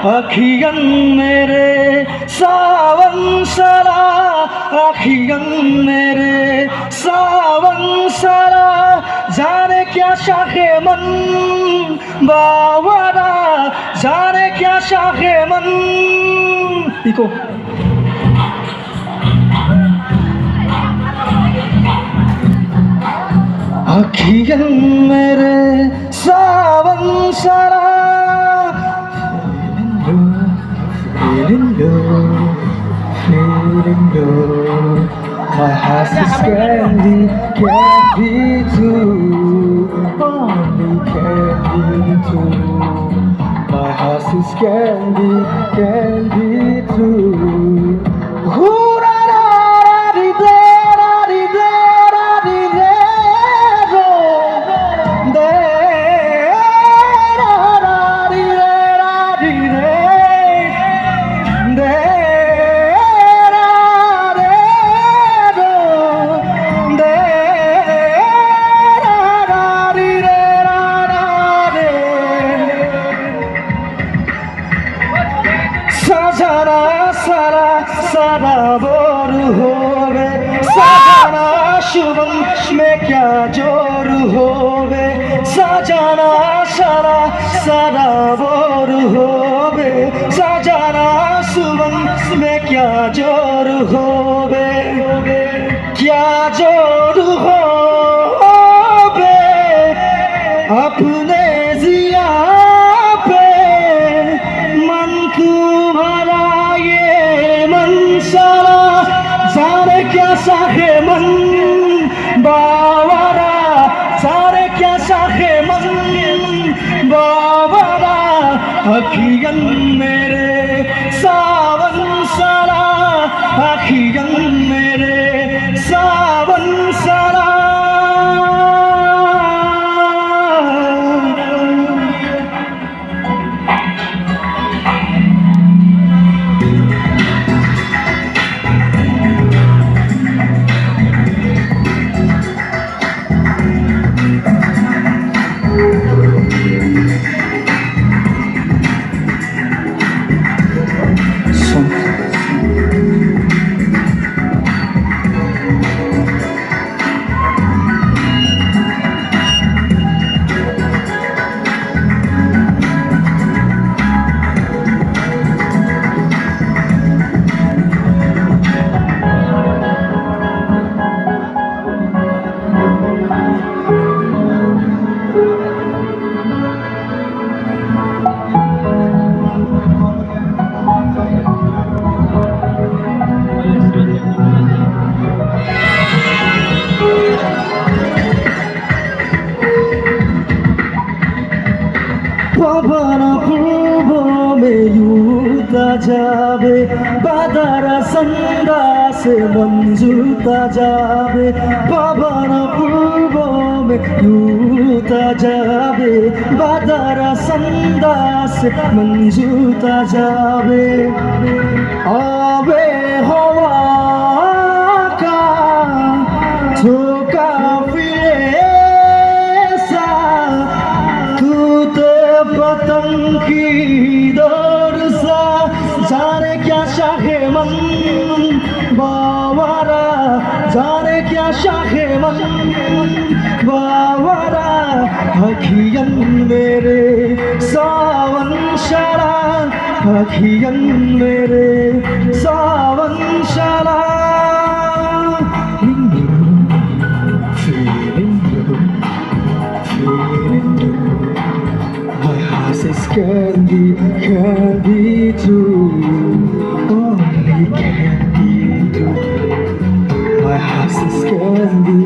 अखियन मेरे सावन सरा, अखियन मेरे सावन सरा, जाने क्या शाखे मन बावरा, जाने क्या शाखे मन। इको अखियन मेरे सावन सरा, feeling low, feeling low. My heart is candy too, only candy too. My heart is candy too. Ooh, da da da di da da di da da di da do, da da da di da da di da. सजना सारा सारा bore होवे, सजना शुभम में क्या जोर होवे, सजना सारा सारा बोर होवे, सजना शुभम में क्या जोर होवे, क्या जोर होवे अपने जिया पे मन तुम्हारा ये मन सारा, जाने क्या साखे मन बावरा, जाने क्या साखे मन बावरा। अखियन मेरे सावन सारा, अखियन मेरे सावन सारा। पवन पूर्व में यूता जावे, बादरा संदा से मंजूता जावे, पवन पूर्व में यूता जावे, बादरा संदा से मंजूता जावे। आवे हवा का झोंका पतंग की दौड़ सा, जाने क्या शाखे मन बावरा, जाने क्या शाखे मन बावरा। अखियन मेरे सावन शरा, अखियन मेरे सावन शरा। Candy too, only candy too. My house is candy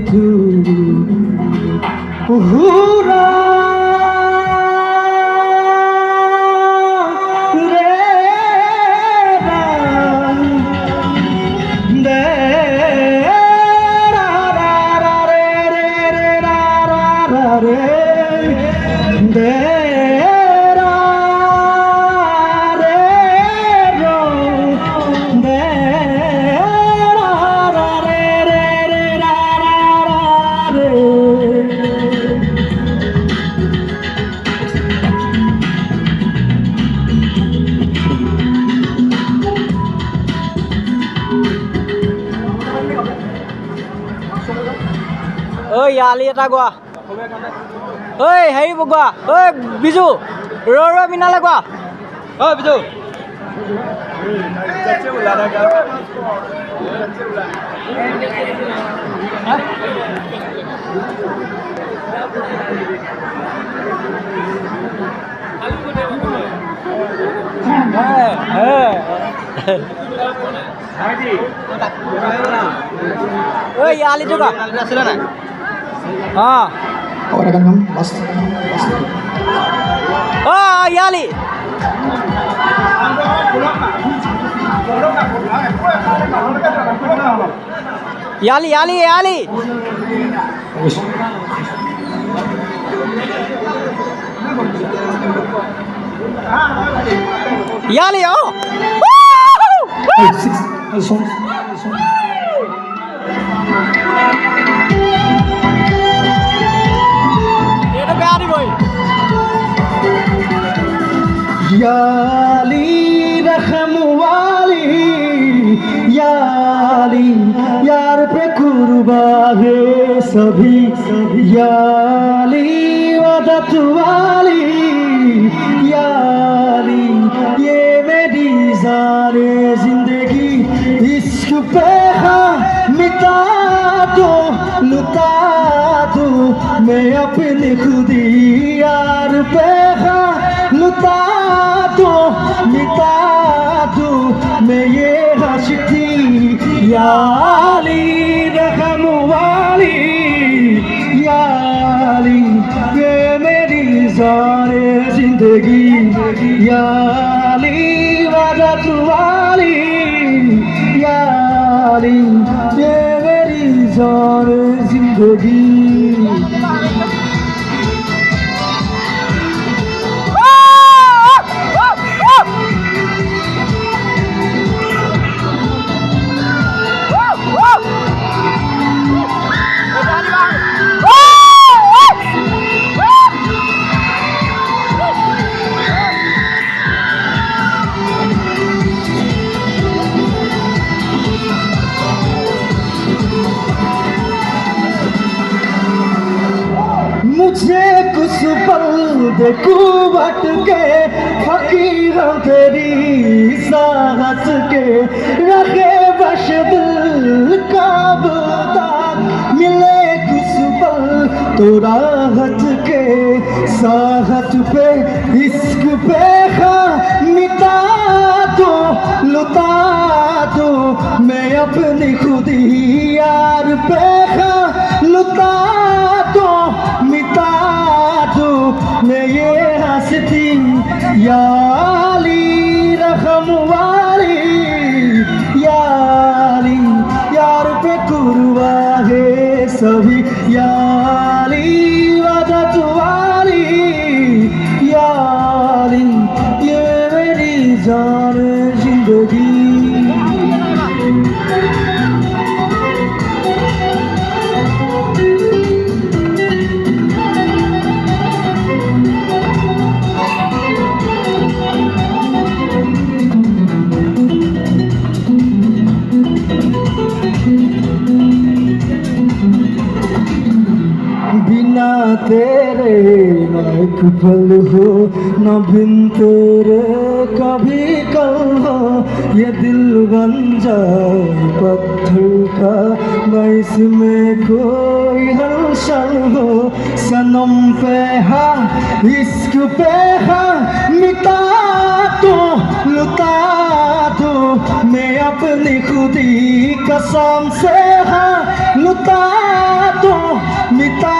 too. Uhura. याली এটা গোৱা ঐ হেৰি গোৱা ঐ বিজু ৰ মিনালে গোৱা ঐ বিজু ঐ यालीটো গোৱা আছিলে নাই और अगर हम बस याली याली याली याली याली ओ याली रहम वाली याली यार पे कुर्बा है सभी याली वदत वाली याली ये मेरी जाने जिंदगी इश्क पे हाँ मिटा दो लुटा दो मैं अपनी खुदी यार पे हाँ लुटा दो मिटा दो मैं ये हंसती याली रहम वाली याली ये मेरी जाने जिंदगी याली वदत वाली याली ये मेरी जाने जिंदगी मुझे कुछ पल देखो बट के फकीर तेरी साहस के रखे बश दिल का बुतार मिले कुछ पल तो राहत के साहत पे इश्क पे खा मिटा दो लुटा दो मैं अपनी खुदी यार पे खा लुटा दो मिटा दो मैं ये हंसती याली रहम वाली याली यार पे कुर्बा है सभी याली वदत वाली याली ये मेरी जान जिंदगी बिना तेरे न एक पल हो न बिन तेरे कभी कल हो ये दिल बन जाए पत्थर का न इसमें कोई हलचल हो सनम पे हाँ इश्क पे हाँ मिटा दो लुटा दो मैं अपनी खुदी कसम से हाँ लुटा दो मिटा